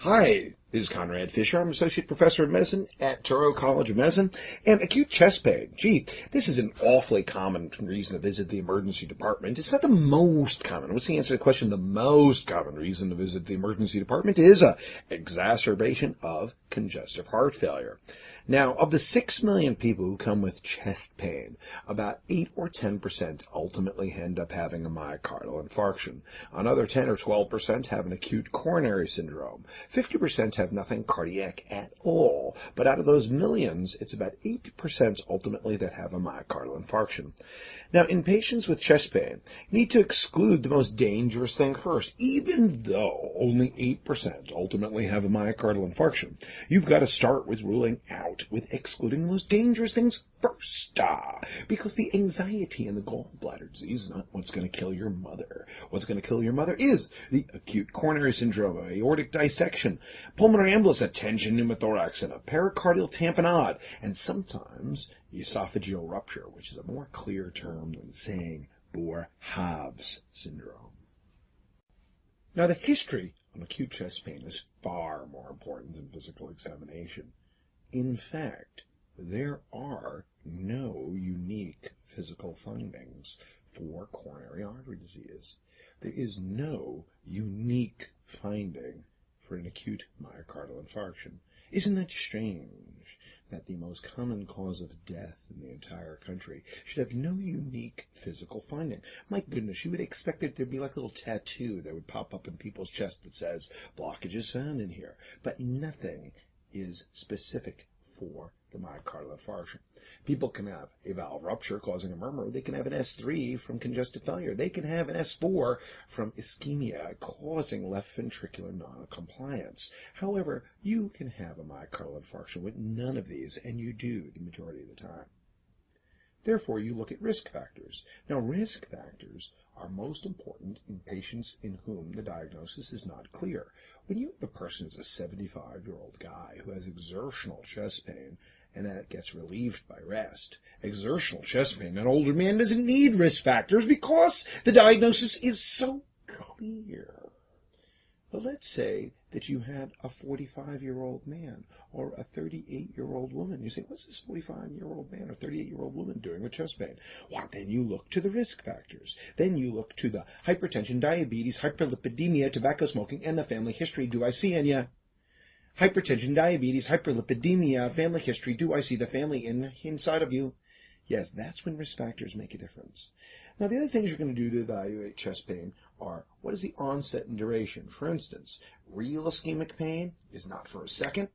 Hi, this is Conrad Fisher. I'm Associate Professor of Medicine at Touro College of Medicine. And acute chest pain, gee, this is an awfully common reason to visit the emergency department. It's not the most common. What's the answer to the question? The most common reason to visit the emergency department is a exacerbation of congestive heart failure. Now, of the 6 million people who come with chest pain, about 8 or 10% ultimately end up having a myocardial infarction. Another 10 or 12% have an acute coronary syndrome. 50% have nothing cardiac at all. But out of those millions, it's about 8% ultimately that have a myocardial infarction. Now, in patients with chest pain, you need to exclude the most dangerous thing first. Even though only 8% ultimately have a myocardial infarction, you've got to start with ruling out, with excluding the most dangerous things first. Because the anxiety and the gallbladder disease is not what's going to kill your mother. What's going to kill your mother is the acute coronary syndrome, aortic dissection, pulmonary embolus, a tension pneumothorax, and a pericardial tamponade, and sometimes esophageal rupture, which is a more clear term than saying Boer-Have's syndrome. Now, the history of acute chest pain is far more important than physical examination. In fact, there are no unique physical findings for coronary artery disease. There is no unique finding for an acute myocardial infarction. Isn't that strange that the most common cause of death in the entire country should have no unique physical finding? My goodness, you would expect it there'd be like a little tattoo that would pop up in people's chest that says, blockages found in here. But nothing is specific for the myocardial infarction. People can have a valve rupture causing a murmur. They can have an S3 from congestive failure. They can have an S4 from ischemia causing left ventricular non-compliance. However, you can have a myocardial infarction with none of these, and you do the majority of the time. Therefore, you look at risk factors. Now, risk factors are most important in patients in whom the diagnosis is not clear. When you have a person who's a 75-year-old guy who has exertional chest pain and that gets relieved by rest, exertional chest pain, an older man doesn't need risk factors because the diagnosis is so clear. But let's say that you had a 45-year-old man or a 38-year-old woman. You say, what's this 45-year-old man or 38-year-old woman doing with chest pain? Well, then you look to the risk factors. Then you look to the hypertension, diabetes, hyperlipidemia, tobacco smoking, and the family history. Do I see any? Hypertension, diabetes, hyperlipidemia, family history. Do I see the family inside of you? Yes, that's when risk factors make a difference. Now, the other things you're going to do to evaluate chest pain are, what is the onset and duration? For instance, real ischemic pain is not for a second,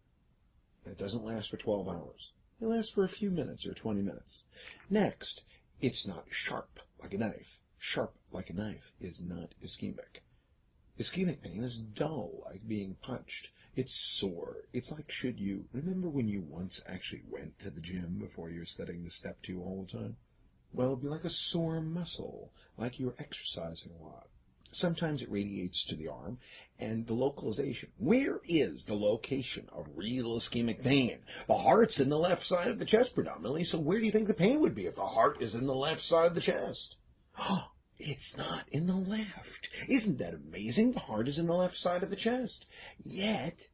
and it doesn't last for 12 hours. It lasts for a few minutes or 20 minutes. Next, it's not sharp like a knife. Sharp like a knife is not ischemic. Ischemic pain is dull, like being punched. It's sore. It's like, remember when you once actually went to the gym before you were studying the step 2 all the time? Well, it'd be like a sore muscle, like you're exercising a lot. Sometimes it radiates to the arm, and the localization. Where is the location of real ischemic pain? The heart's in the left side of the chest predominantly, so where do you think the pain would be if the heart is in the left side of the chest? Oh, it's not in the left. Isn't that amazing? The heart is in the left side of the chest. Yet,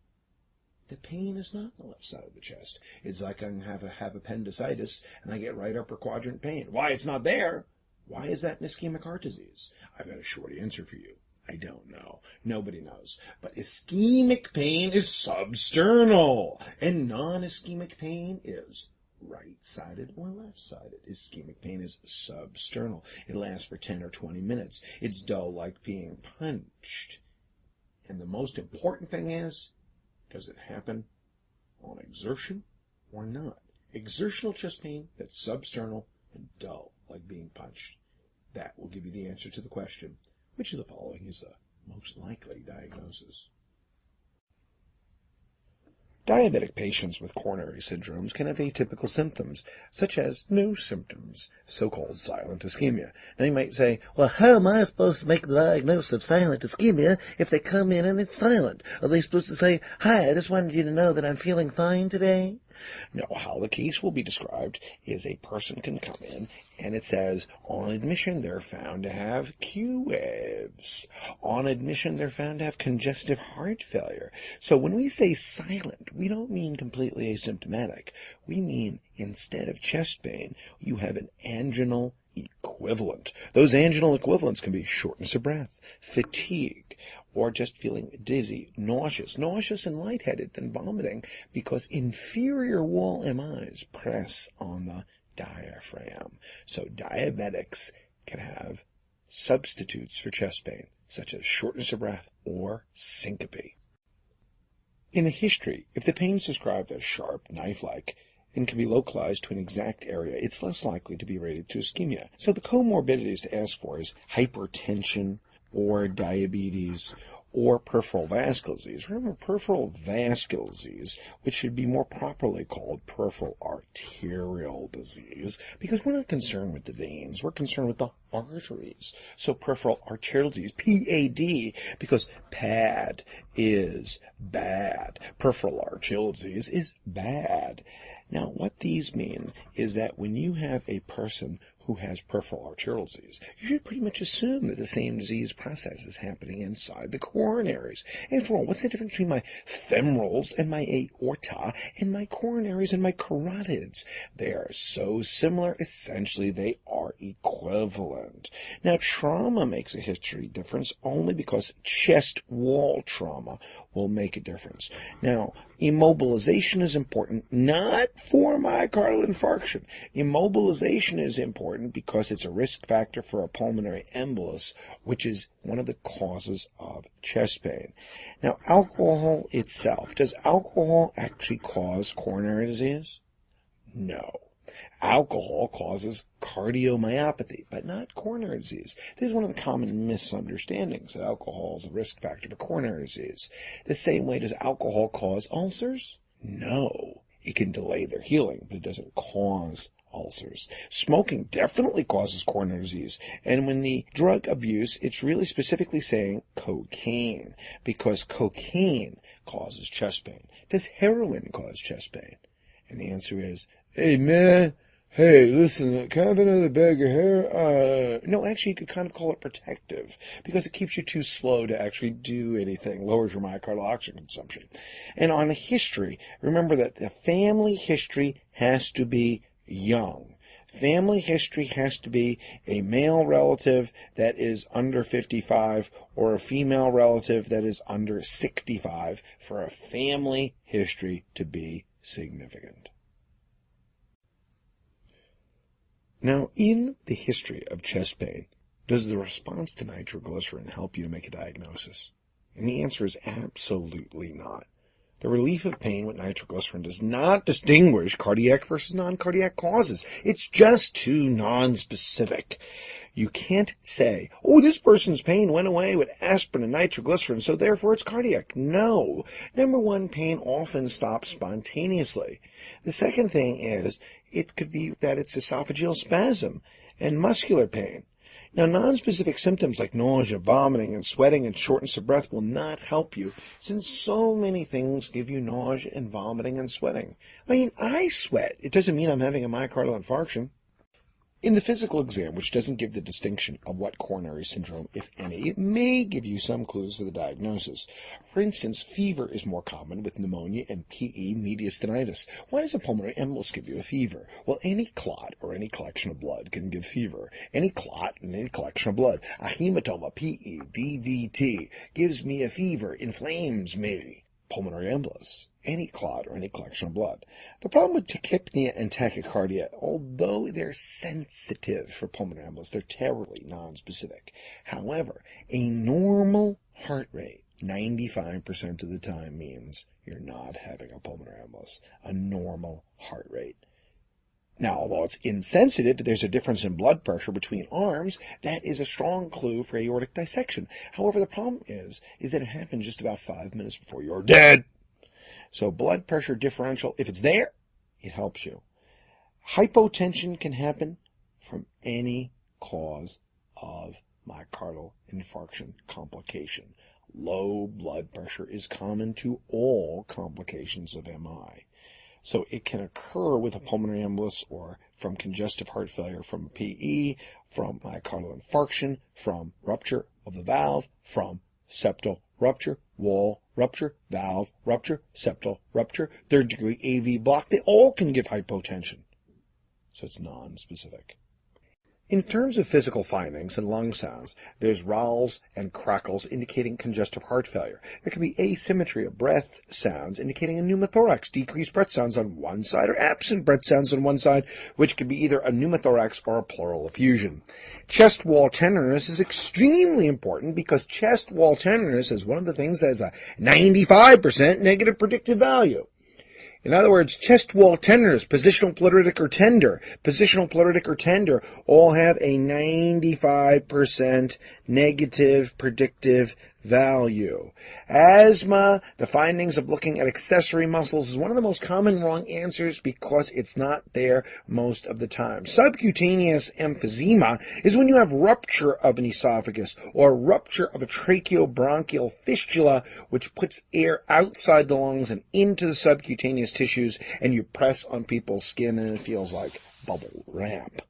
the pain is not in the left side of the chest. It's like I have appendicitis and I get right upper quadrant pain. Why it's not there? Why is that an ischemic heart disease? I've got a short answer for you. I don't know. Nobody knows. But ischemic pain is substernal, and non-ischemic pain is right-sided or left-sided. Ischemic pain is substernal. It lasts for 10 or 20 minutes. It's dull like being punched. And the most important thing is, does it happen on exertion or not? Exertional chest pain that's substernal and dull like being punched. That will give you the answer to the question, which of the following is the most likely diagnosis? Diabetic patients with coronary syndromes can have atypical symptoms, such as no symptoms, so-called silent ischemia. Now you might say, well, how am I supposed to make the diagnosis of silent ischemia if they come in and it's silent? Are they supposed to say, hi, I just wanted you to know that I'm feeling fine today? Now, how the case will be described is a person can come in and it says, on admission, they're found to have Q waves. On admission, they're found to have congestive heart failure. So when we say silent, we don't mean completely asymptomatic. We mean instead of chest pain, you have an anginal equivalent. Those anginal equivalents can be shortness of breath, fatigue, or just feeling dizzy, nauseous and lightheaded and vomiting because inferior wall MIs press on the diaphragm. So diabetics can have substitutes for chest pain, such as shortness of breath or syncope. In a history, if the pain is described as sharp, knife-like, and can be localized to an exact area, it's less likely to be related to ischemia. So the comorbidities to ask for is hypertension or diabetes or peripheral vascular disease. Remember, peripheral vascular disease, which should be more properly called peripheral arterial disease, because we're not concerned with the veins, we're concerned with the arteries. So peripheral arterial disease, PAD, because PAD is bad. Peripheral arterial disease is bad. Now, what these mean is that when you have a person who has peripheral arterial disease, you should pretty much assume that the same disease process is happening inside the coronaries. After all, what's the difference between my femorals and my aorta and my coronaries and my carotids? They are so similar, essentially they are equivalent. Now, trauma makes a history difference only because chest wall trauma will make a difference. Now, immobilization is important, not for myocardial infarction. Immobilization is important because it's a risk factor for a pulmonary embolus, which is one of the causes of chest pain. Now, alcohol itself, does alcohol actually cause coronary disease? No. Alcohol causes cardiomyopathy, but not coronary disease. This is one of the common misunderstandings, that alcohol is a risk factor for coronary disease. The same way, does alcohol cause ulcers? No. It can delay their healing, but it doesn't cause ulcers. Smoking definitely causes coronary disease, and when the drug abuse, it's really specifically saying cocaine, because cocaine causes chest pain. Does heroin cause chest pain? And the answer is, hey man, hey, listen, can I have another bag of hair? No, actually, you could kind of call it protective, because it keeps you too slow to actually do anything, lowers your myocardial oxygen consumption. And on a history, remember that the family history has to be young. Family history has to be a male relative that is under 55 or a female relative that is under 65 for a family history to be significant. Now, in the history of chest pain, does the response to nitroglycerin help you to make a diagnosis? And the answer is absolutely not. The relief of pain with nitroglycerin does not distinguish cardiac versus non-cardiac causes. It's just too non-specific. You can't say, oh, this person's pain went away with aspirin and nitroglycerin, so therefore it's cardiac. No. Number one, pain often stops spontaneously. The second thing is, it could be that it's esophageal spasm and muscular pain. Now, nonspecific symptoms like nausea, vomiting, and sweating and shortness of breath will not help you, since so many things give you nausea and vomiting and sweating. I mean, I sweat. It doesn't mean I'm having a myocardial infarction. In the physical exam, which doesn't give the distinction of what coronary syndrome, if any, it may give you some clues for the diagnosis. For instance, fever is more common with pneumonia and PE mediastinitis. Why does a pulmonary embolus give you a fever? Well, any clot or any collection of blood can give fever. Any clot and any collection of blood. A hematoma, PE, DVT, gives me a fever, inflames me. Pulmonary embolus, any clot or any collection of blood. The problem with tachypnea and tachycardia, although they're sensitive for pulmonary embolus, they're terribly nonspecific. However, a normal heart rate 95% of the time means you're not having a pulmonary embolus. A normal heart rate. Now, although it's insensitive, there's a difference in blood pressure between arms. That is a strong clue for aortic dissection. However, the problem is that it happens just about 5 minutes before you're dead. So blood pressure differential, if it's there, it helps you. Hypotension can happen from any cause of myocardial infarction complication. Low blood pressure is common to all complications of MI. So it can occur with a pulmonary embolus or from congestive heart failure, from PE, from myocardial infarction, from rupture of the valve, from septal rupture, wall rupture, valve rupture, septal rupture, third degree AV block. They all can give hypotension. So it's non-specific. In terms of physical findings and lung sounds, there's rowels and crackles indicating congestive heart failure. There can be asymmetry of breath sounds indicating a pneumothorax, decreased breath sounds on one side, or absent breath sounds on one side, which could be either a pneumothorax or a pleural effusion. Chest wall tenderness is extremely important because chest wall tenderness is one of the things that has a 95% negative predictive value. In other words, chest wall tenderness, positional pleuritic or tender, all have a 95% negative predictive value. Asthma, the findings of looking at accessory muscles is one of the most common wrong answers because it's not there most of the time. Subcutaneous emphysema is when you have rupture of an esophagus or rupture of a tracheobronchial fistula, which puts air outside the lungs and into the subcutaneous tissues, and you press on people's skin and it feels like bubble wrap.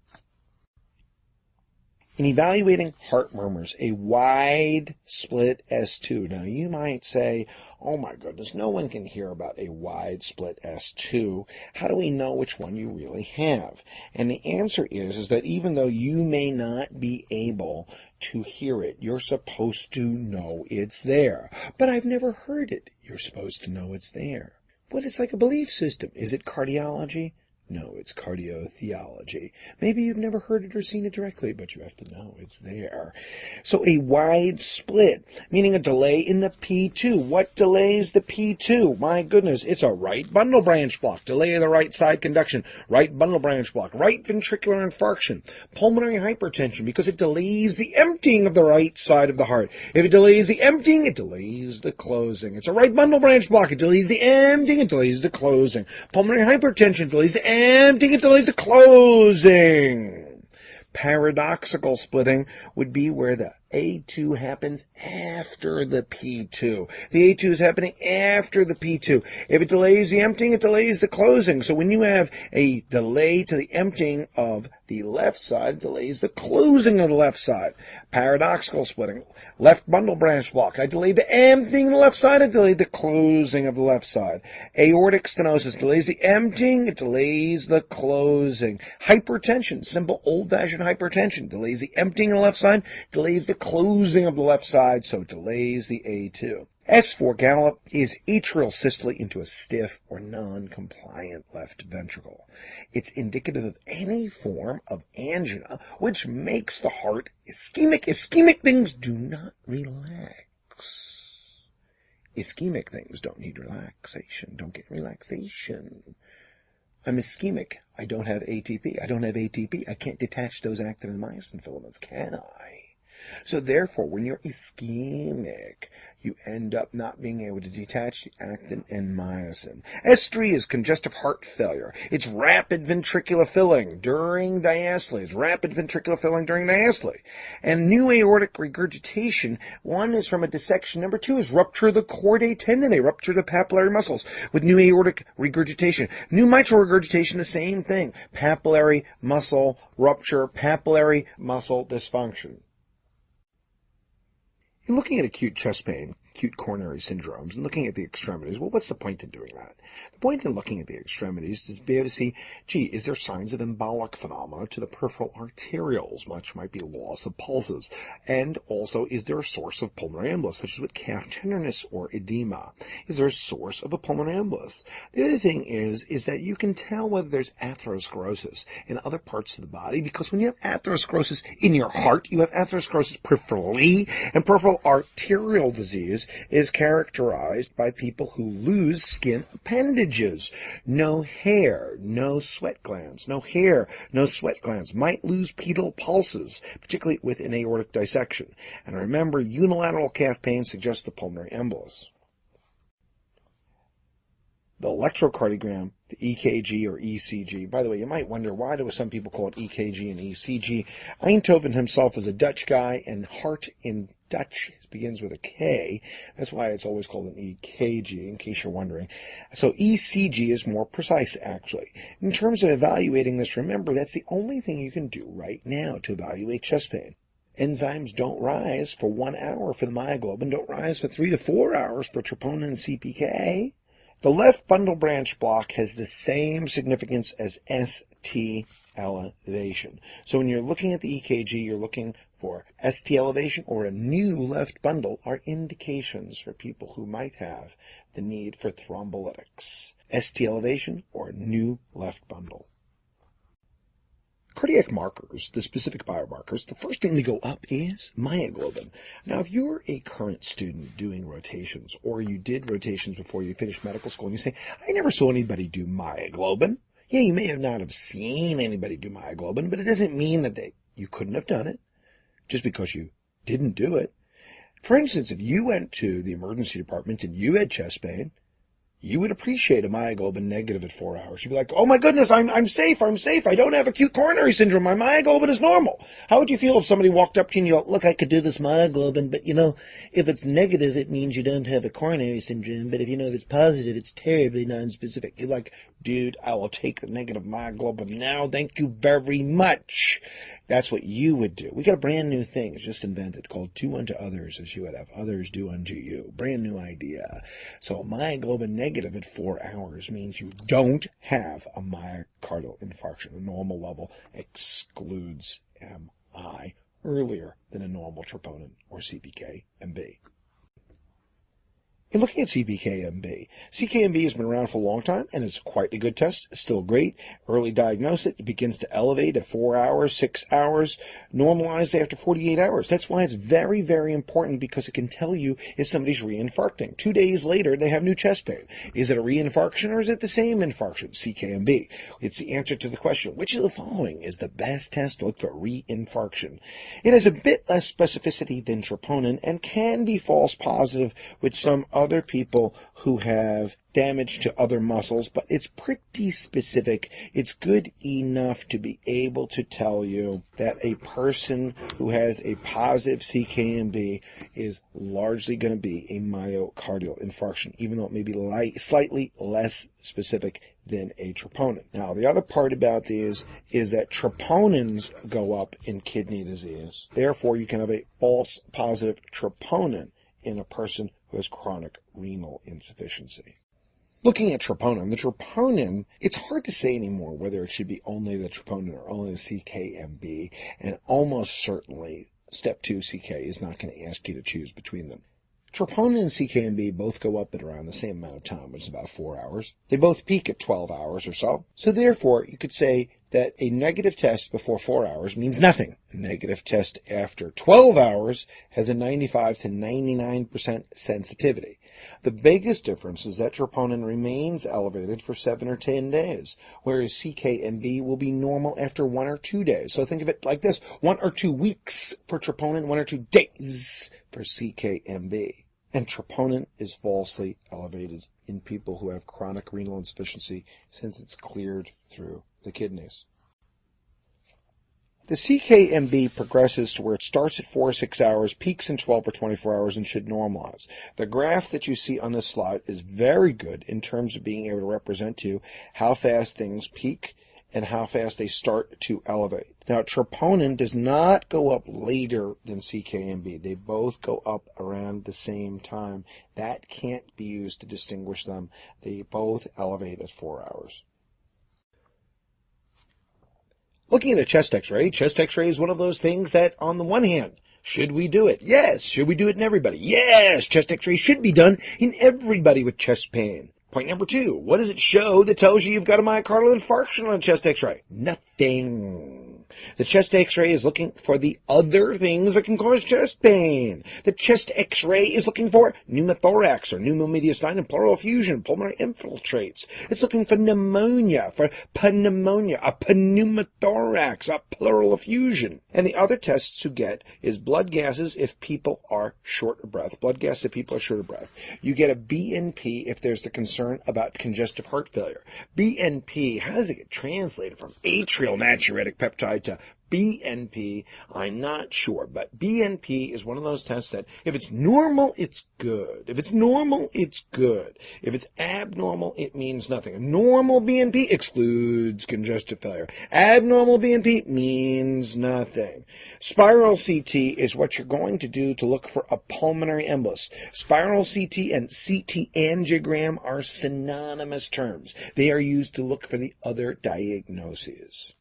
In evaluating heart murmurs, a wide split S2. Now you might say, oh my goodness, no one can hear about a wide split S2. How do we know which one you really have? And the answer is that even though you may not be able to hear it, you're supposed to know it's there. But I've never heard it. You're supposed to know it's there. But it's like a belief system. Is it cardiology? No, it's cardiotheology. Maybe you've never heard it or seen it directly, but you have to know it's there. So a wide split, meaning a delay in the P2. What delays the P2? My goodness, it's a right bundle branch block. Delay of the right side conduction. Right bundle branch block. Right ventricular infarction. Pulmonary hypertension, because it delays the emptying of the right side of the heart. If it delays the emptying, it delays the closing. It's a right bundle branch block. It delays the emptying, it delays the closing. Pulmonary hypertension delays the emptying, it delays the closing. Paradoxical splitting would be where the A2 happens after the P2. The A2 is happening after the P2. If it delays the emptying, it delays the closing. So when you have a delay to the emptying of the left side, it delays the closing of the left side. Paradoxical splitting. Left bundle branch block. I delayed the emptying of the left side, I delayed the closing of the left side. Aortic stenosis delays the emptying, it delays the closing. Hypertension, simple old-fashioned hypertension, delays the emptying of the left side, delays the closing of the left side, so it delays the A2. S4 gallop is atrial systole into a stiff or non-compliant left ventricle. It's indicative of any form of angina, which makes the heart ischemic. Ischemic things do not relax. Ischemic things don't need relaxation. Don't get relaxation. I'm ischemic. I don't have ATP. I don't have ATP. I can't detach those actin and myosin filaments, can I? So therefore, when you're ischemic, you end up not being able to detach the actin and myosin. S3 is congestive heart failure. It's rapid ventricular filling during diastole. It's rapid ventricular filling during diastole. And new aortic regurgitation, one is from a dissection. Number two is rupture of the chordae tendineae, rupture of the papillary muscles with new aortic regurgitation. New mitral regurgitation, the same thing. Papillary muscle rupture, papillary muscle dysfunction. In looking at acute chest pain, acute coronary syndromes, and looking at the extremities, well, what's the point in doing that? The point in looking at the extremities is to be able to see, gee, is there signs of embolic phenomena to the peripheral arterioles, which might be loss of pulses? And also, is there a source of pulmonary embolus, such as with calf tenderness or edema? Is there a source of a pulmonary embolus? The other thing is that you can tell whether there's atherosclerosis in other parts of the body, because when you have atherosclerosis in your heart, you have atherosclerosis peripherally, and peripheral arterial disease is characterized by people who lose skin appendages. No hair, no sweat glands. No hair, no sweat glands. Might lose pedal pulses, particularly with an aortic dissection. And remember, unilateral calf pain suggests the pulmonary embolus. The electrocardiogram, the EKG or ECG. By the way, you might wonder, why do some people call it EKG and ECG? Einthoven himself is a Dutch guy, and heart in Dutch. It begins with a K. That's why it's always called an EKG, in case you're wondering. So ECG is more precise, actually. In terms of evaluating this, remember, that's the only thing you can do right now to evaluate chest pain. Enzymes don't rise for 1 hour for the myoglobin, don't rise for 3 to 4 hours for troponin and CPK. The left bundle branch block has the same significance as ST elevation. So when you're looking at the EKG, you're looking for ST elevation or a new left bundle are indications for people who might have the need for thrombolytics. ST elevation or new left bundle. Cardiac markers, the specific biomarkers, the first thing to go up is myoglobin. Now, if you're a current student doing rotations, or you did rotations before you finished medical school, and you say, I never saw anybody do myoglobin. Yeah, you may have not have seen anybody do myoglobin, but it doesn't mean that you couldn't have done it just because you didn't do it. For instance, if you went to the emergency department and you had chest pain, you would appreciate a myoglobin negative at 4 hours. You'd be like, oh my goodness, I'm safe. I don't have acute coronary syndrome. My myoglobin is normal. How would you feel if somebody walked up to you and you go, look, I could do this myoglobin, but if it's negative, it means you don't have a coronary syndrome. But if it's positive, it's terribly nonspecific. You're like, dude, I will take the negative myoglobin now. Thank you very much. That's what you would do. We got a brand new thing. It's just invented called do unto others as you would have others do unto you. Brand new idea. So myoglobin negative at 4 hours means you don't have a myocardial infarction. A normal level excludes MI earlier than a normal troponin or CPK-MB. In looking at CPK-MB, CK-MB has been around for a long time, and it's quite a good test. It's still great. Early diagnose it. It begins to elevate at 4 hours, 6 hours, normalized after 48 hours. That's why it's very, very important, because it can tell you if somebody's reinfarcting. 2 days later, they have new chest pain. Is it a reinfarction or is it the same infarction? CK-MB. It's the answer to the question, which of the following is the best test to look for reinfarction? It has a bit less specificity than troponin and can be false positive with some other people who have damage to other muscles, but it's pretty specific. It's good enough to be able to tell you that a person who has a positive CK-MB is largely going to be a myocardial infarction, even though it may be slightly less specific than a troponin. Now, the other part about these is that troponins go up in kidney disease. Therefore, you can have a false positive troponin in a person who has chronic renal insufficiency. Looking at troponin, the troponin, it's hard to say anymore whether it should be only the troponin or only the CK-MB, and almost certainly step 2 CK is not going to ask you to choose between them. Troponin and CK-MB both go up at around the same amount of time, which is about 4 hours. They both peak at 12 hours or so. So therefore, you could say that a negative test before 4 hours means nothing. A negative test after 12 hours has a 95 to 99% sensitivity. The biggest difference is that troponin remains elevated for 7 or 10 days, whereas CK-MB will be normal after 1 or 2 days. So think of it like this: 1 or 2 weeks for troponin, 1 or 2 days for CK-MB. And troponin is falsely elevated in people who have chronic renal insufficiency since it's cleared through the kidneys. The CK-MB progresses to where it starts at 4 or 6 hours, peaks in 12 or 24 hours, and should normalize. The graph that you see on this slide is very good in terms of being able to represent to you how fast things peak and how fast they start to elevate. Now, troponin does not go up later than CK-MB. They both go up around the same time. That can't be used to distinguish them. They both elevate at 4 hours. Looking at a chest x-ray is one of those things that, on the one hand, should we do it? Yes. Should we do it in everybody? Yes. Chest x-ray should be done in everybody with chest pain. Point number 2, what does it show that tells you you've got a myocardial infarction on a chest x-ray? Nothing. The chest x-ray is looking for the other things that can cause chest pain. The chest x-ray is looking for pneumothorax or pneumomediastinum, pleural effusion, pulmonary infiltrates. It's looking for pneumonia, for pneumonia, a pneumothorax, a pleural effusion. And the other tests to get is blood gases if people are short of breath. Blood gas if people are short of breath. You get a BNP if there's the concern about congestive heart failure. BNP, how does it get translated from atrial natriuretic peptide right to BNP. I'm not sure, but BNP is one of those tests that if it's normal, it's good. If it's normal, it's good. If it's abnormal, it means nothing. A normal BNP excludes congestive failure. Abnormal BNP means nothing. Spiral CT is what you're going to do to look for a pulmonary embolus. Spiral CT and CT angiogram are synonymous terms. They are used to look for the other diagnoses.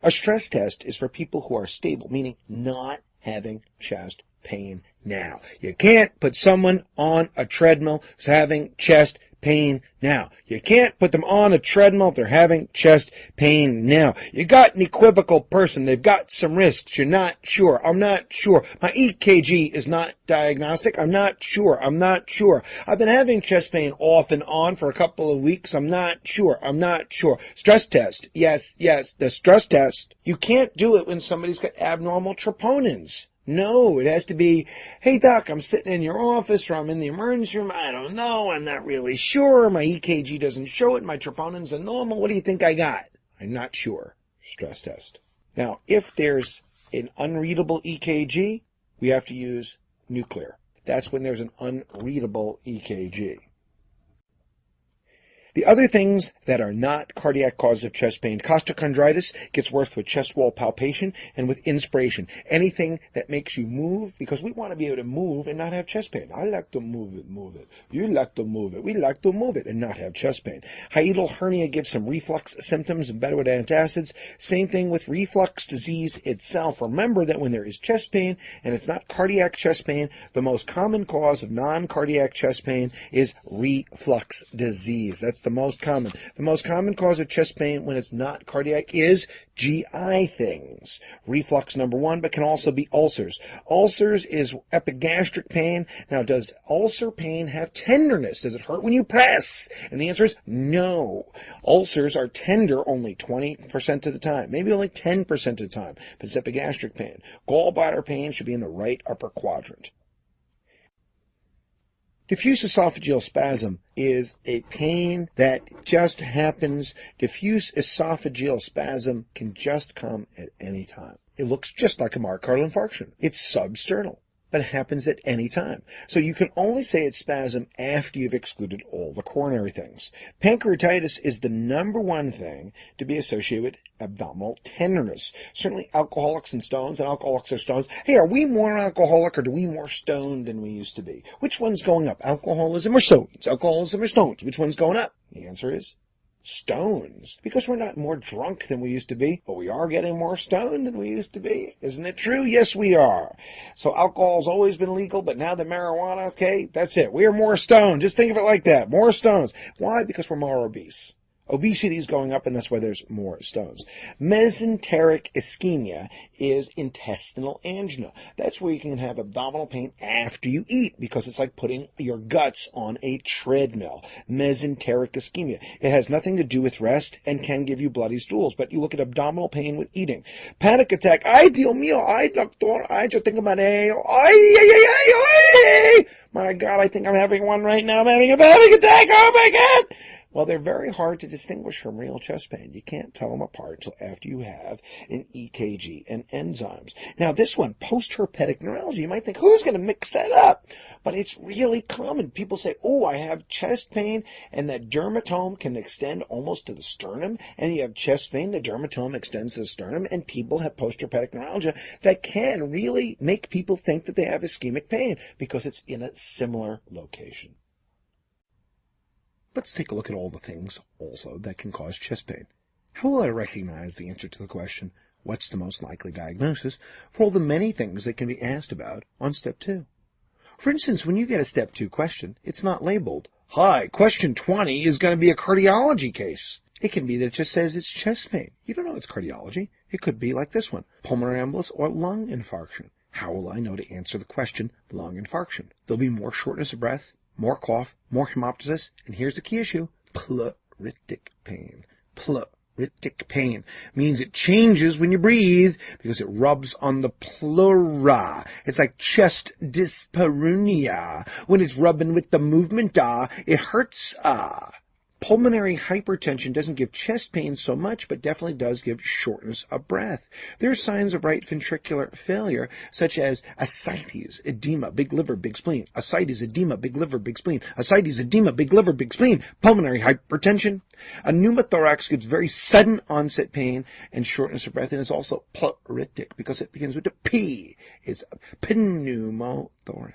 A stress test is for people who are stable, meaning not having chest pain now. You can't put someone on a treadmill who's having chest pain now. You can't put them on a treadmill if they're having chest pain now. You got an equivocal person. They've got some risks. You're not sure. I'm not sure. My EKG is not diagnostic. I'm not sure. I'm not sure. I've been having chest pain off and on for a couple of weeks. I'm not sure. I'm not sure. Stress test. Yes, the stress test. You can't do it when somebody's got abnormal troponins. No, it has to be, hey, doc, I'm sitting in your office or I'm in the emergency room. I don't know. I'm not really sure. My EKG doesn't show it. My troponins are normal. What do you think I got? I'm not sure. Stress test. Now, if there's an unreadable EKG, we have to use nuclear. That's when there's an unreadable EKG. The other things that are not cardiac causes of chest pain, costochondritis gets worse with chest wall palpation and with inspiration. Anything that makes you move, because we want to be able to move and not have chest pain. I like to move it. You like to move it. We like to move it and not have chest pain. Hiatal hernia gives some reflux symptoms and better with antacids. Same thing with reflux disease itself. Remember that when there is chest pain and it's not cardiac chest pain, the most common cause of non-cardiac chest pain is reflux disease. That's the most common. The most common cause of chest pain when it's not cardiac is GI things. Reflux number one, but can also be ulcers. Ulcers is epigastric pain. Now, does ulcer pain have tenderness? Does it hurt when you press? And the answer is no. Ulcers are tender only 20% of the time, maybe only 10% of the time, but it's epigastric pain. Gallbladder pain should be in the right upper quadrant. Diffuse esophageal spasm is a pain that just happens. Diffuse esophageal spasm can just come at any time. It looks just like a myocardial infarction. It's substernal, but it happens at any time. So you can only say it's spasm after you've excluded all the coronary things. Pancreatitis is the number one thing to be associated with abdominal tenderness. Certainly alcoholics and stones, and alcoholics are stones. Hey, are we more alcoholic or do we more stoned than we used to be? Which one's going up? Alcoholism or stones? Alcoholism or stones? Which one's going up? The answer is stones. Because we're not more drunk than we used to be, but we are getting more stoned than we used to be. Isn't it true? Yes, we are. So alcohol's always been legal, but now the marijuana, okay, that's it. We are more stoned. Just think of it like that. More stones. Why? Because we're more obese. Obesity is going up, and that's why there's more stones. Mesenteric ischemia is intestinal angina. That's where you can have abdominal pain after you eat, because it's like putting your guts on a treadmill. Mesenteric ischemia. It has nothing to do with rest and can give you bloody stools, but you look at abdominal pain with eating. Panic attack. Ay, Dios mío. Ay, doctor. Ay, yo tengo mareo. Ay, ay, ay, ay, ay. My God, I think I'm having one right now. I'm having a panic attack. Oh, my God. Well, they're very hard to distinguish from real chest pain. You can't tell them apart until after you have an EKG and enzymes. Now, this one, post-herpetic neuralgia, you might think, who's going to mix that up? But it's really common. People say, oh, I have chest pain, and that dermatome can extend almost to the sternum, and you have chest pain, the dermatome extends to the sternum, and people have post-herpetic neuralgia that can really make people think that they have ischemic pain because it's in a similar location. Let's take a look at all the things also that can cause chest pain. How will I recognize the answer to the question, what's the most likely diagnosis, for all the many things that can be asked about on step 2? For instance, when you get a step 2 question, it's not labeled, hi, question 20 is going to be a cardiology case. It can be that it just says it's chest pain. You don't know it's cardiology. It could be like this one, pulmonary embolus or lung infarction. How will I know to answer the question, lung infarction? There'll be more shortness of breath, more cough, more hemoptysis, and here's the key issue, pleuritic pain. Pleuritic pain means it changes when you breathe because it rubs on the pleura. It's like chest dyspareunia. When it's rubbing with the movement, it hurts. Pulmonary hypertension doesn't give chest pain so much, but definitely does give shortness of breath. There are signs of right ventricular failure, such as ascites, edema, big liver, big spleen. Ascites, edema, big liver, big spleen. Ascites, edema, big liver, big spleen. Pulmonary hypertension. A pneumothorax gives very sudden onset pain and shortness of breath, and is also pleuritic because it begins with a P. It's pneumothorax.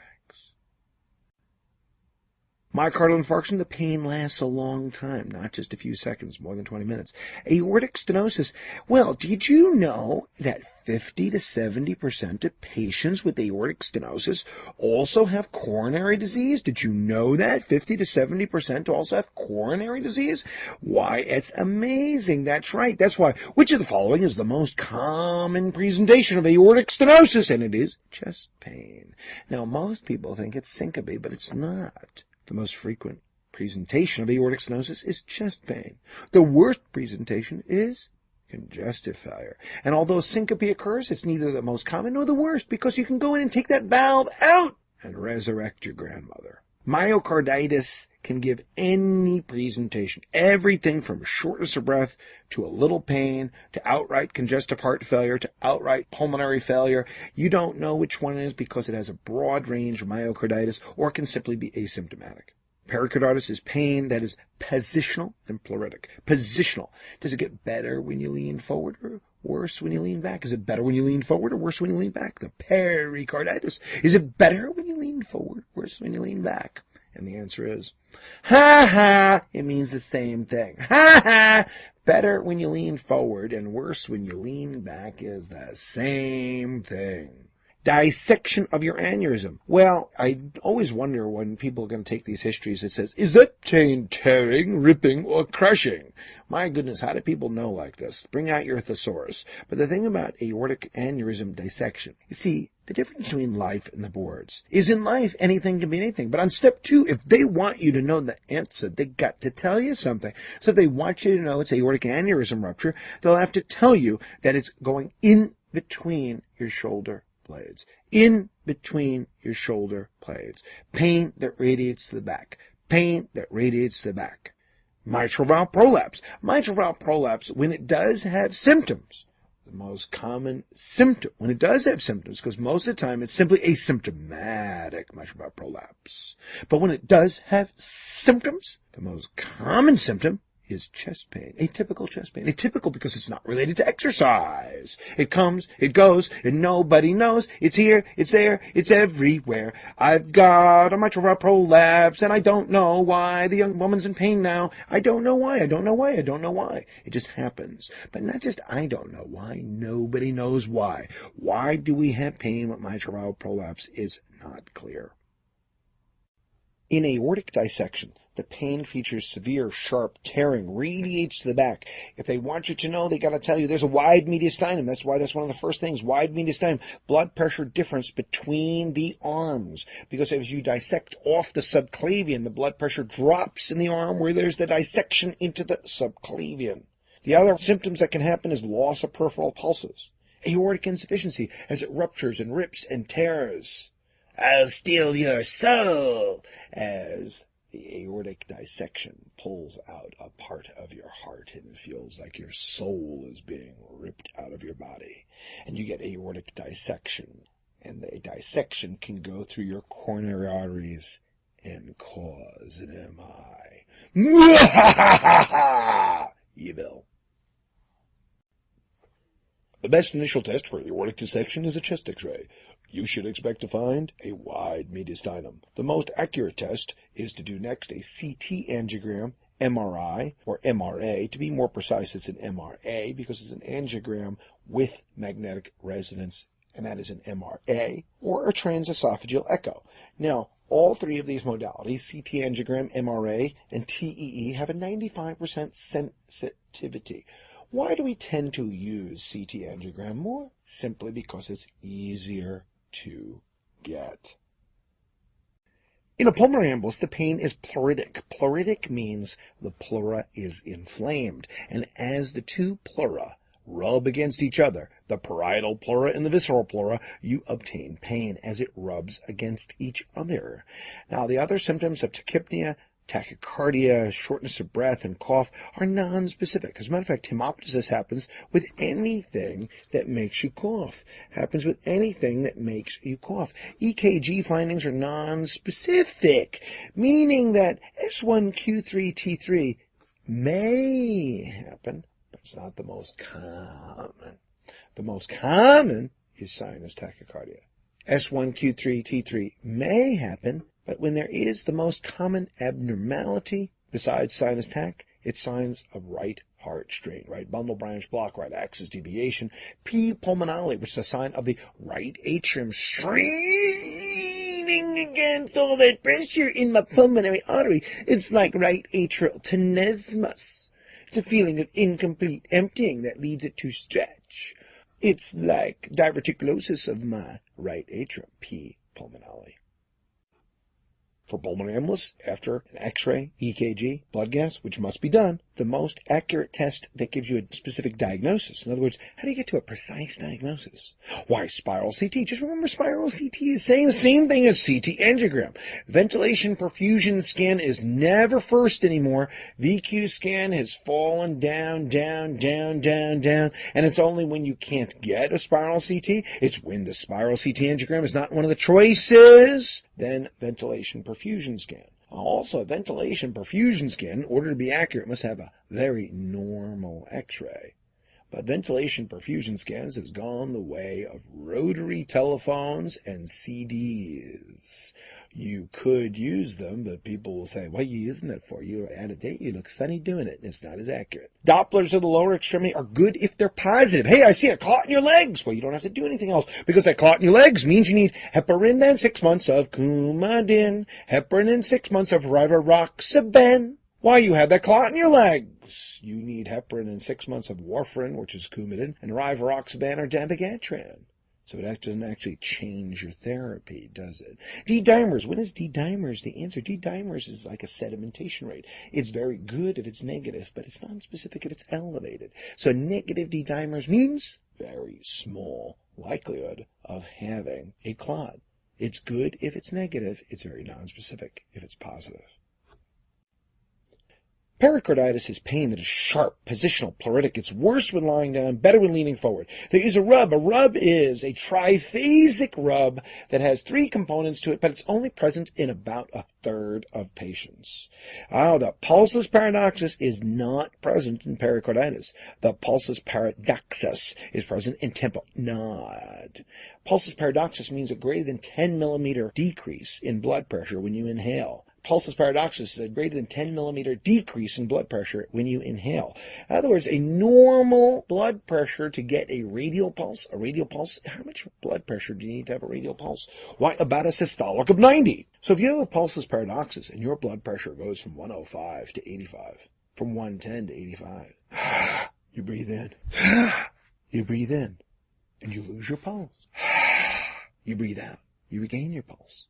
Myocardial infarction, the pain lasts a long time, not just a few seconds, more than 20 minutes. Aortic stenosis, well, did you know that 50 to 70% of patients with aortic stenosis also have coronary disease? Did you know that? 50 to 70% also have coronary disease? Why, it's amazing. That's right. That's why. Which of the following is the most common presentation of aortic stenosis? And it is chest pain. Now, most people think it's syncope, but it's not. The most frequent presentation of aortic stenosis is chest pain. The worst presentation is congestive failure. And although syncope occurs, it's neither the most common nor the worst, because you can go in and take that valve out and resurrect your grandmother. Myocarditis can give any presentation, everything from shortness of breath to a little pain to outright congestive heart failure to outright pulmonary failure. You don't know which one it is because it has a broad range of myocarditis, or it can simply be asymptomatic. Pericarditis is pain that is positional and pleuritic. Positional. Does it get better when you lean forward or worse when you lean back? Is it better when you lean forward or worse when you lean back? The pericarditis. Is it better when you lean forward or worse when you lean back? And the answer is, ha ha, it means the same thing. Ha ha! Better when you lean forward and worse when you lean back is the same thing. Dissection of your aneurysm. Well, I always wonder when people are going to take these histories, it says, is that chain tearing, ripping, or crushing? My goodness, how do people know like this? Bring out your thesaurus. But the thing about aortic aneurysm dissection, you see, the difference between life and the boards is in life, anything can be anything. But on step 2, if they want you to know the answer, they got to tell you something. So if they want you to know it's aortic aneurysm rupture, they'll have to tell you that it's going in between your shoulder blades. In between your shoulder blades. Pain that radiates to the back. Pain that radiates to the back. Mitral valve prolapse. Mitral valve prolapse, when it does have symptoms, the most common symptom, when it does have symptoms, because most of the time it's simply asymptomatic mitral valve prolapse. But when it does have symptoms, the most common symptom is chest pain, atypical chest pain. Atypical because it's not related to exercise. It comes, it goes, and nobody knows. It's here, it's there, it's everywhere. I've got a mitral valve prolapse, and I don't know why. The young woman's in pain now. I don't know why, I don't know why, I don't know why. It just happens. But not just I don't know why, nobody knows why. Why do we have pain with mitral valve prolapse is not clear. In aortic dissection, the pain features severe, sharp tearing, radiates to the back. If they want you to know, they got to tell you there's a wide mediastinum. That's why that's one of the first things, wide mediastinum. Blood pressure difference between the arms. Because as you dissect off the subclavian, the blood pressure drops in the arm where there's the dissection into the subclavian. The other symptoms that can happen is loss of peripheral pulses. Aortic insufficiency as it ruptures and rips and tears. I'll steal your soul as the aortic dissection pulls out a part of your heart and it feels like your soul is being ripped out of your body. And you get aortic dissection. And the dissection can go through your coronary arteries and cause an MI. Evil. The best initial test for aortic dissection is a chest X-ray. You should expect to find a wide mediastinum. The most accurate test is to do next a CT angiogram, MRI, or MRA. To be more precise, it's an MRA because it's an angiogram with magnetic resonance, and that is an MRA, or a transesophageal echo. Now, all three of these modalities, CT angiogram, MRA, and TEE, have a 95% sensitivity. Why do we tend to use CT angiogram more? Simply because it's easier to get. In a pulmonary embolus, the pain is pleuritic. Pleuritic means the pleura is inflamed. And as the two pleura rub against each other, the parietal pleura and the visceral pleura, you obtain pain as it rubs against each other. Now, the other symptoms of tachypnea, Tachycardia, shortness of breath, and cough are non-specific. As a matter of fact, hemoptysis happens with anything that makes you cough. Happens with anything that makes you cough. EKG findings are non-specific, meaning that S1Q3T3 may happen, but it's not the most common. The most common is sinus tachycardia. S1Q3T3 may happen, but when there is the most common abnormality besides sinus tach, it's signs of right heart strain, right bundle branch block, right axis deviation, P pulmonale, which is a sign of the right atrium straining against all that pressure in my pulmonary artery. It's like right atrial tenesmus. It's a feeling of incomplete emptying that leads it to stretch. It's like diverticulosis of my right atrium, P pulmonale. For pulmonary embolus, after an X-ray, EKG, blood gas, which must be done, the most accurate test that gives you a specific diagnosis. In other words, how do you get to a precise diagnosis? Why, spiral CT. Just remember, spiral CT is saying the same thing as CT angiogram. Ventilation perfusion scan is never first anymore. VQ scan has fallen down, and it's only when you can't get a spiral CT, it's when the spiral CT angiogram is not one of the choices, then ventilation perfusion scan. Also, a ventilation perfusion scan, in order to be accurate, must have a very normal X-ray. But ventilation perfusion scans has gone the way of rotary telephones and CDs. You could use them, but people will say, what are you using it for? You're out of date. You look funny doing it. It's not as accurate. Dopplers of the lower extremity are good if they're positive. Hey, I see a clot in your legs. Well, you don't have to do anything else, because that clot in your legs means you need heparin and 6 months of Coumadin, heparin and 6 months of rivaroxaban. Why, you have that clot in your legs. You need heparin and 6 months of warfarin, which is Coumadin, and rivaroxaban or dabigatran. So it doesn't actually change your therapy, does it? D-dimers. When is D-dimers? The answer, D-dimers is like a sedimentation rate. It's very good if it's negative, but it's non-specific if it's elevated. So negative D-dimers means very small likelihood of having a clot. It's good if it's negative. It's very non-specific if it's positive. Pericarditis is pain that is sharp, positional, pleuritic. It's worse when lying down, better when leaning forward. There is a rub. A rub is a triphasic rub that has 3 components to it, but it's only present in about a third of patients. The pulsus paradoxus is not present in pericarditis. The pulsus paradoxus is present in tamponade. Pulsus paradoxus means a greater than 10 millimeter decrease in blood pressure when you inhale. Pulsus paradoxus is a greater than 10 millimeter decrease in blood pressure when you inhale. In other words, a normal blood pressure to get a radial pulse, how much blood pressure do you need to have a radial pulse? Why, about a systolic of 90. So if you have a pulsus paradoxus and your blood pressure goes from 105 to 85, from 110 to 85, you breathe in, you breathe in, and you lose your pulse. You breathe out, you regain your pulse.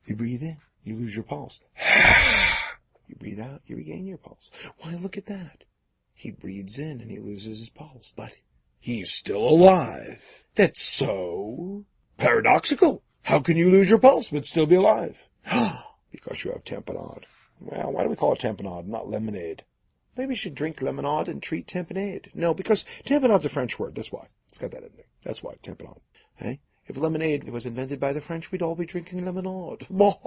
You breathe in, you lose your pulse. You breathe out, you regain your pulse. Why, look at that. He breathes in and he loses his pulse, but he's still alive. That's so paradoxical. How can you lose your pulse but still be alive? Because you have tamponade. Well, why do we call it tamponade, not lemonade? Maybe you should drink lemonade and treat tamponade. No, because tamponade's a French word. That's why. It's got that in there. That's why, tamponade. Hey? If lemonade was invented by the French, we'd all be drinking lemonade. But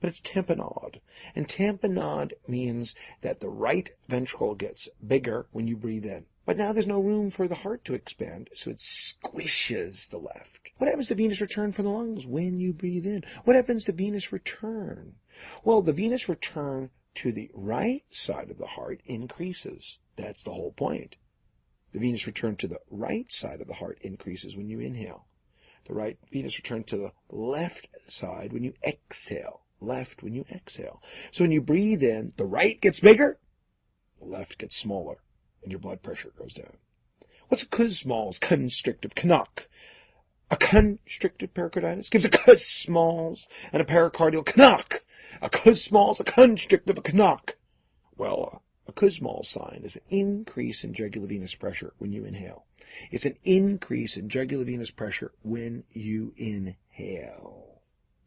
it's tamponade. And tamponade means that the right ventricle gets bigger when you breathe in. But now there's no room for the heart to expand, so it squishes the left. What happens to venous return for the lungs when you breathe in? What happens to venous return? Well, the venous return to the right side of the heart increases. That's the whole point. The venous return to the right side of the heart increases when you inhale. The right venous return to the left side when you exhale. Left when you exhale. So when you breathe in, the right gets bigger, the left gets smaller, and your blood pressure goes down. What's a Kussmaul's constrictive knock? A constricted pericarditis gives a Kussmaul's and a pericardial knock. A Kussmaul's, a constrictive, a knock. Well, a Kussmaul's sign is an increase in jugular venous pressure when you inhale. It's an increase in jugular venous pressure when you inhale.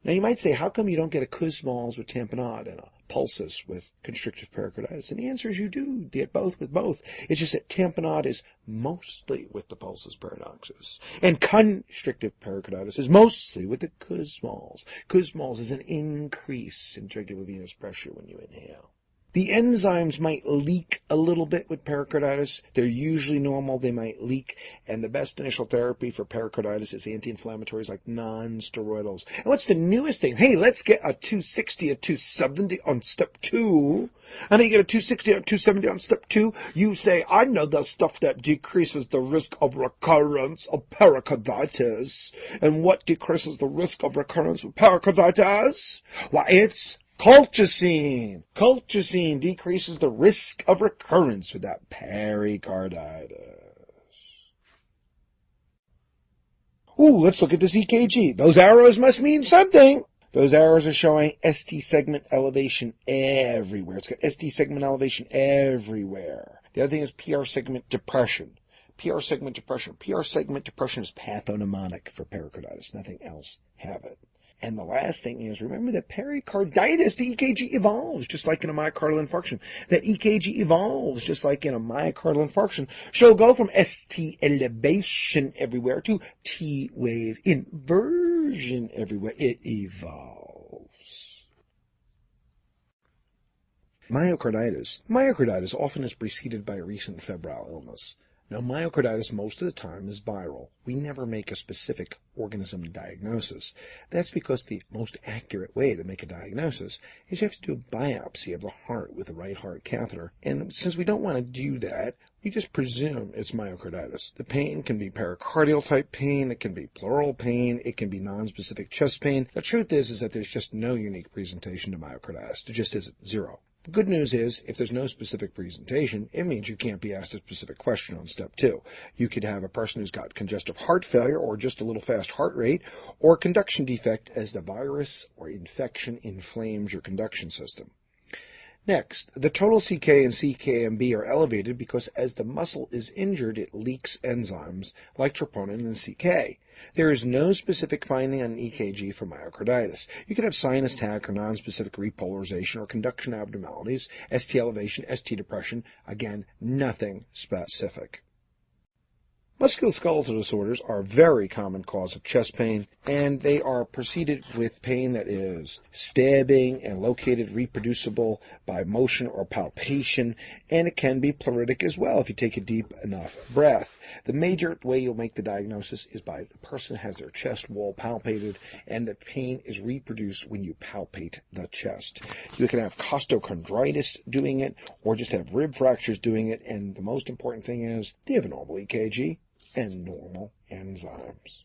Now you might say, how come you don't get a Kussmaul's with tamponade and a pulsus with constrictive pericarditis? And the answer is you do get both with both. It's just that tamponade is mostly with the pulsus paradoxus, and constrictive pericarditis is mostly with the Kussmaul's. Kussmaul's is an increase in jugular venous pressure when you inhale. The enzymes might leak a little bit with pericarditis. They're usually normal. They might leak. And the best initial therapy for pericarditis is anti-inflammatories like non-steroidals. And what's the newest thing? Hey, let's get a 260, a 270 on step 2. And you get a 260 or 270 on step 2. You say, I know the stuff that decreases the risk of recurrence of pericarditis. And what decreases the risk of recurrence of pericarditis? Why, it's colchicine. Colchicine decreases the risk of recurrence with that pericarditis. Ooh, let's look at this EKG. Those arrows must mean something. Those arrows are showing ST segment elevation everywhere. It's got ST segment elevation everywhere. The other thing is PR segment depression. PR segment depression. PR segment depression is pathognomonic for pericarditis. Nothing else have it. And the last thing is, remember that pericarditis, the EKG evolves just like in a myocardial infarction. That EKG evolves just like in a myocardial infarction. She'll go from ST elevation everywhere to T wave inversion everywhere. It evolves. Myocarditis. Myocarditis often is preceded by a recent febrile illness. Now, myocarditis most of the time is viral. We never make a specific organism diagnosis. That's because the most accurate way to make a diagnosis is you have to do a biopsy of the heart with a right heart catheter. And since we don't want to do that, we just presume it's myocarditis. The pain can be pericardial type pain, it can be pleural pain, it can be nonspecific chest pain. The truth is that there's just no unique presentation to myocarditis. There just isn't. Zero. The good news is, if there's no specific presentation, it means you can't be asked a specific question on step 2. You could have a person who's got congestive heart failure or just a little fast heart rate, or conduction defect as the virus or infection inflames your conduction system. Next, the total CK and CKMB are elevated because as the muscle is injured, it leaks enzymes like troponin and CK. There is no specific finding on an EKG for myocarditis. You could have sinus tach or nonspecific repolarization or conduction abnormalities, ST elevation, ST depression. Again, nothing specific. Musculoskeletal disorders are a very common cause of chest pain, and they are preceded with pain that is stabbing and located reproducible by motion or palpation, and it can be pleuritic as well if you take a deep enough breath. The major way you'll make the diagnosis is by the person has their chest wall palpated, and the pain is reproduced when you palpate the chest. You can have costochondritis doing it, or just have rib fractures doing it, and the most important thing is, do you have a normal EKG? And normal enzymes.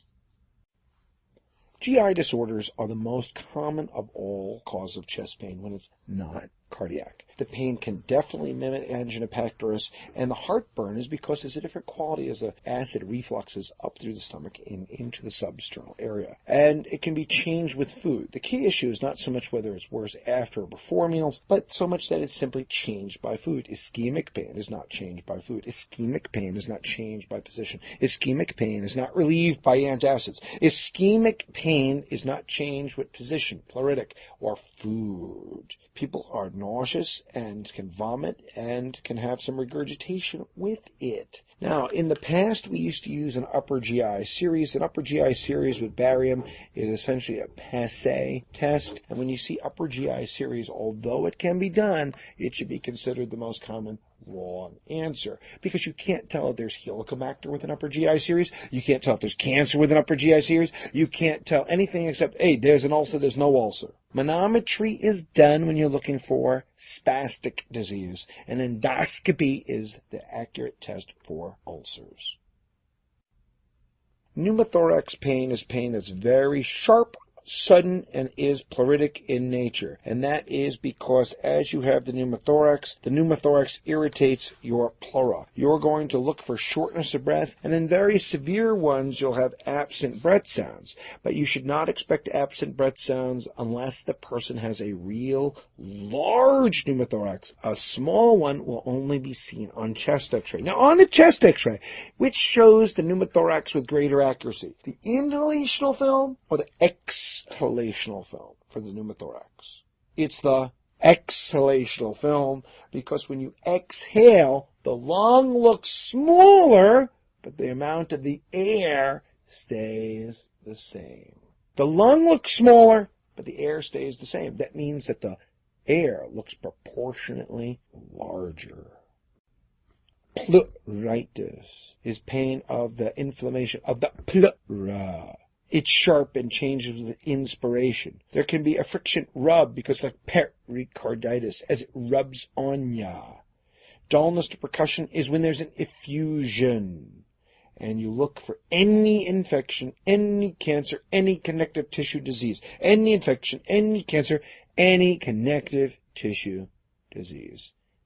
GI disorders are the most common of all causes of chest pain when it's not cardiac. The pain can definitely mimic angina pectoris, and the heartburn is because there's a different quality as the acid refluxes up through the stomach and into the substernal area. And it can be changed with food. The key issue is not so much whether it's worse after or before meals, but so much that it's simply changed by food. Ischemic pain is not changed by food. Ischemic pain is not changed by position. Ischemic pain is not relieved by antacids. Ischemic pain is not changed with position, pleuritic, or food. People are nauseous and can vomit and can have some regurgitation with it. Now, in the past, we used to use an upper GI series. An upper GI series with barium is essentially a passé test. And when you see upper GI series, although it can be done, it should be considered the most common wrong answer, because you can't tell if there's helicobacter with an upper GI series. You can't tell if there's cancer with an upper GI series. You can't tell anything except, hey, there's an ulcer, there's no ulcer. Manometry is done when you're looking for spastic disease, and endoscopy is the accurate test for ulcers. Pneumothorax pain is pain that's very sharp, sudden, and is pleuritic in nature. And that is because as you have the pneumothorax irritates your pleura. You're going to look for shortness of breath, and in very severe ones you'll have absent breath sounds. But you should not expect absent breath sounds unless the person has a real large pneumothorax. A small one will only be seen on chest x-ray. Now on the chest x-ray, which shows the pneumothorax with greater accuracy? The inhalational film or the X exhalational film for the pneumothorax. It's the exhalational film because when you exhale, the lung looks smaller, but the amount of the air stays the same. The lung looks smaller, but the air stays the same. That means that the air looks proportionately larger. Pleuritis is pain of the inflammation of the pleura. It's sharp and changes with inspiration. There can be a friction rub because of pericarditis as it rubs on ya. Dullness to percussion is when there's an effusion. And you look for any infection, any cancer, any connective tissue disease. Any infection, any cancer, any connective tissue disease.